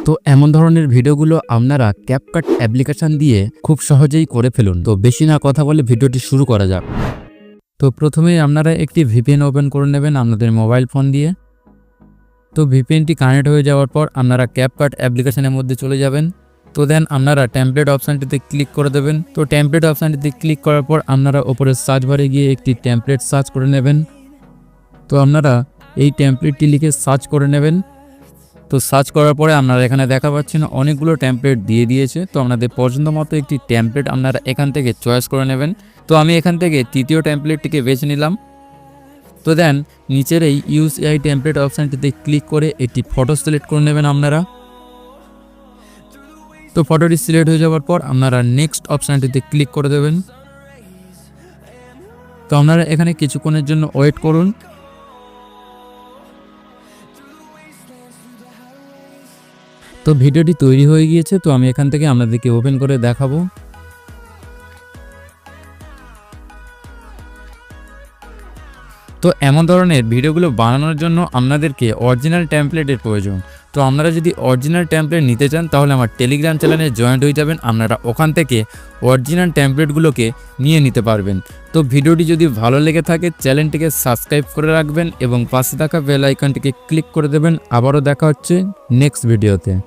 তো এমন ধরনের ভিডিওগুলো আপনারা ক্যাপকাট অ্যাপ্লিকেশন দিয়ে খুব সহজেই করে ফেলুন। তো বেশি না কথা বলে ভিডিওটি শুরু করা যাক। তো প্রথমেই আপনারা একটি ভিপিএন ওপেন করে নেবেন আপনাদের মোবাইল ফোন দিয়ে। তো ভিপিএনটি কানেক্ট হয়ে যাওয়ার পর আপনারা ক্যাপকাট অ্যাপ্লিকেশনের মধ্যে চলে যাবেন। তো দেন আপনারা টেমপ্লেট অপশানটিতে ক্লিক করে দেবেন। তো টেমপ্লেট অপশানটিতে ক্লিক করার পর আপনারা ওপরে সার্চ বারে গিয়ে একটি টেমপ্লেট সার্চ করে নেবেন। তো আপনারা এই টেমপ্লেটটি লিখে সার্চ করে নেবেন। তো সার্চ করার পরে আপনারা এখানে দেখা পাচ্ছেন অনেকগুলো টেমপ্লেট দিয়ে দিয়েছে। তো আপনাদের পছন্দ মতো একটি টেমপ্লেট আপনারা এখান থেকে চয়েস করে নেবেন। তো আমি এখান থেকে তৃতীয় টেমপ্লেটটিকে বেছে নিলাম। তো দেন নিচের এই ইউজ এআই টেমপ্লেট অপশানটিতে ক্লিক করে একটি ফটো সিলেক্ট করে নেবেন আপনারা। তো ফটোটি সিলেক্ট হয়ে যাওয়ার পর আপনারা নেক্সট অপশানটিতে ক্লিক করে দেবেন। তো আপনারা এখানে কিছুক্ষণের জন্য ওয়েট করুন। তো ভিডিওটি তৈরি হয়ে গিয়েছে। তো আমি এখান থেকে আপনাদেরকে ওপেন করে দেখাবো। তো এমন ধরনের ভিডিওগুলো বানানোর জন্য আপনাদেরকে অরিজিনাল টেমপ্লেটের প্রয়োজন। তো আপনারা যদি অরিজিনাল টেমপ্লেট নিতে চান তাহলে আমার টেলিগ্রাম চ্যানেলে জয়েন্ট হয়ে যাবেন। আপনারা ওখান থেকে অরিজিনাল টেমপ্লেটগুলোকে নিয়ে নিতে পারবেন। তো ভিডিওটি যদি ভালো লেগে থাকে চ্যানেলটিকে সাবস্ক্রাইব করে রাখবেন এবং পাশে থাকা বেল আইকনটিকে ক্লিক করে দেবেন। আবারও দেখা হচ্ছে নেক্সট ভিডিওতে।